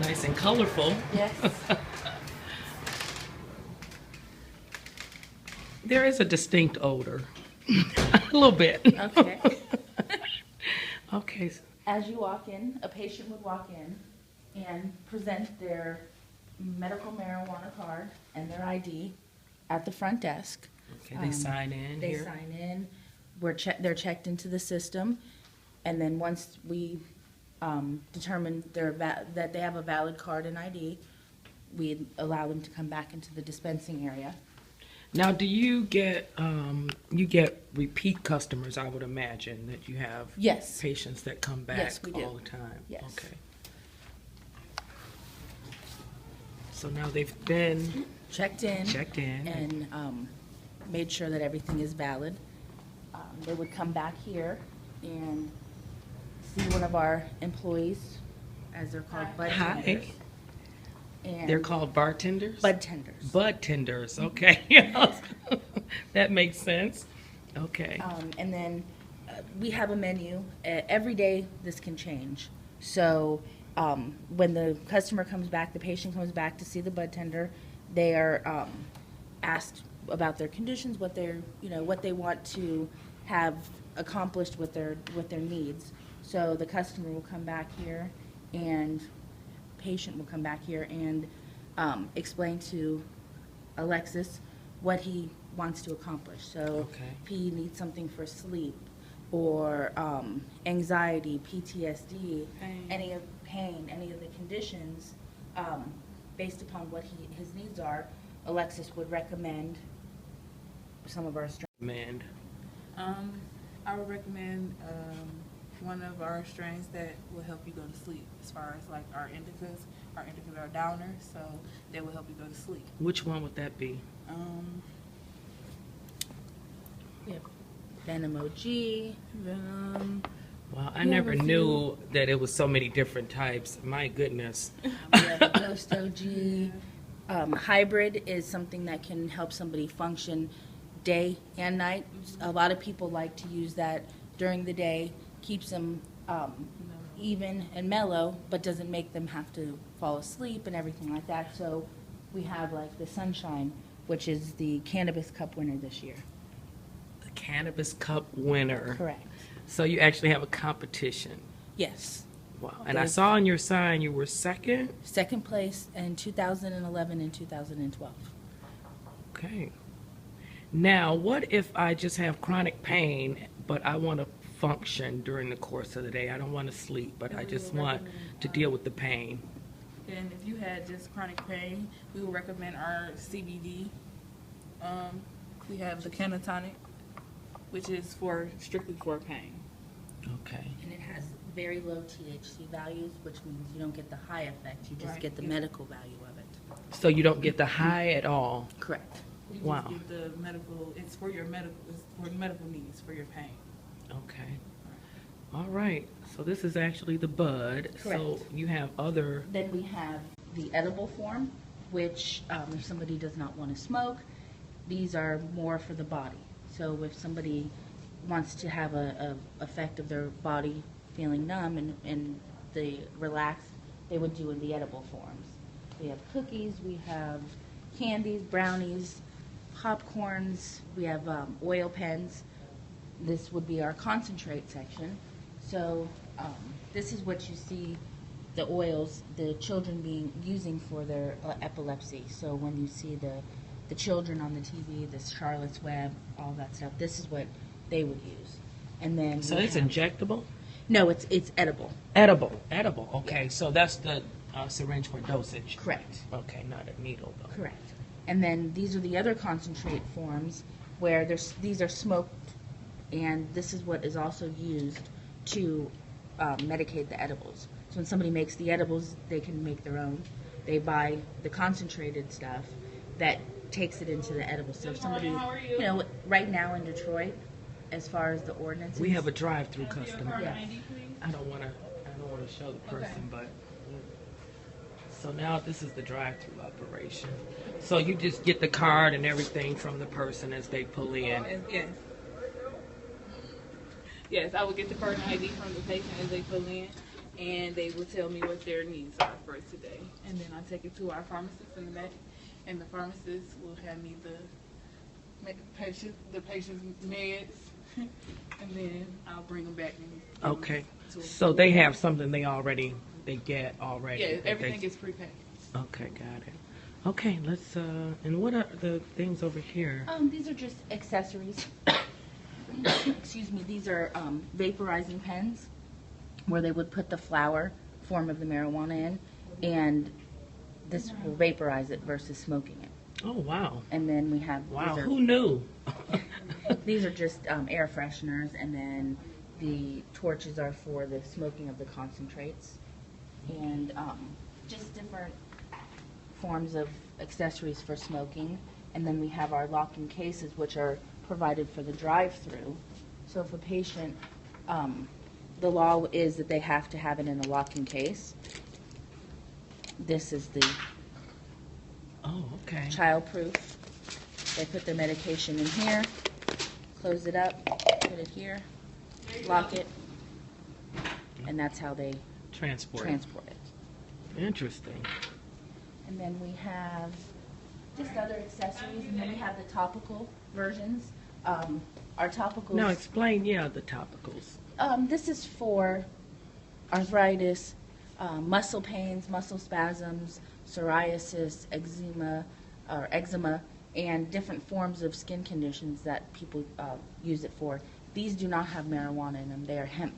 Nice and colorful. Yes. There is a distinct odor. A little bit. Okay. Okay. As you walk in, a patient would walk in and present their medical marijuana card and their ID at the front desk. Okay, they sign in They here. sign in, they're checked into the system, and then once we determine that they have a valid card and ID, we allow them to come back into the dispensing area. Now, do you get repeat customers? I would imagine that you have Yes. patients that come back Yes, we do. all the time. Yes. Okay. So now they've been Checked in. checked in. And made sure that everything is valid. They would come back here and see one of our employees, as they're called, bud Hi. tenders. And They're called bartenders? bud tenders. Bud tenders, okay. That makes sense. Okay. And then we have a menu. Every day, this can change. So when the customer comes back, the patient comes back to see the bud tender, they are asked about their conditions, what they want to have accomplished with their needs. So the customer will come back here, and patient will come back here and explain to Alexis what he wants to accomplish. So Okay. if he needs something for sleep or anxiety, PTSD, any of the conditions, based upon what his needs are, Alexis would recommend some of our Mand. I would recommend one of our strains that will help you go to sleep. As far as like our indicas are downers, so they will help you go to sleep. Which one would that be? We have Venom OG. Venom. Well, I Yeah, never with knew that it was so many different types. My goodness. We have a Ghost OG. Hybrid is something that can help somebody function day and night. A lot of people like to use that during the day, keeps them even and mellow, but doesn't make them have to fall asleep and everything like that. So we have like the Sunshine, which is the Cannabis Cup winner this year. The Cannabis Cup winner. Correct. So you actually have a competition. Yes. Wow. And I There's- saw on your sign you were second. Second place in 2011 and 2012. Okay. Now, what if I just have chronic pain, but I want to function during the course of the day? I don't want to sleep, but I just want to deal with the pain. And if you had just chronic pain, we would recommend our CBD. We have the Canatonic, which is strictly for pain. Okay. And it has very low THC values, which means you don't get the high effect, you just Right. get the medical value of it. So you don't get the high at all. Correct. You Wow. just get the medical. It's for your medical needs for your pain. Okay. All right. So this is actually the bud. So Correct. you have other. Then we have the edible form, which if somebody does not want to smoke, these are more for the body. So if somebody wants to have a effect of their body feeling numb and they relax, they would do in the edible forms. We have cookies, we have candies, brownies, popcorns, we have oil pens. This would be our concentrate section. So this is what you see the oils the children using for their epilepsy. So when you see the children on the TV, the Charlotte's Web, all that stuff, this is what they would use. And then So we it's have- injectable? No, it's edible. Edible. Edible. Okay. So that's the syringe for dosage. Correct. Okay. Not a needle, though. Correct. And then these are the other concentrate forms where these are smoked, and this is what is also used to medicate the edibles. So when somebody makes the edibles, they can make their own. They buy the concentrated stuff that takes it into the edibles. So if somebody, right now in Detroit, as far as the ordinances, We have a drive-through customer. Yes. I don't want to show the person, but so now this is the drive-through operation. So you just get the card and everything from the person as they pull in. Yes. Yes, I would get the card and ID from the patient as they pull in. and they will tell me what their needs are for today. And then I take it to our pharmacist in the back, and the pharmacist will hand me the patient's meds, and then I'll bring them back. And Okay. to- So they have something they get already. Yeah, that they- everything is prepackaged. Okay, got it. Okay, let's, and what are the things over here? These are just accessories. Excuse me, these are vaporizing pens where they would put the flower form of the marijuana in, and this will vaporize it versus smoking it. Oh, wow. And then we have Wow, these are, who knew? these are just air fresheners, and then the torches are for the smoking of the concentrates, and just different forms of accessories for smoking. And then we have our locking cases, which are provided for the drive-through. So if a patient, the law is that they have to have it in a locking case. This is the Oh, okay. child-proof. They put their medication in here, close it up, put it here, lock it, and that's how they Transport. transport it. Interesting. And then we have just other accessories, and then we have the topical versions. Our topicals. Now explain, the topicals. This is for arthritis, muscle pains, muscle spasms, psoriasis, eczema, and different forms of skin conditions that people use it for. These do not have marijuana in them. They are hemp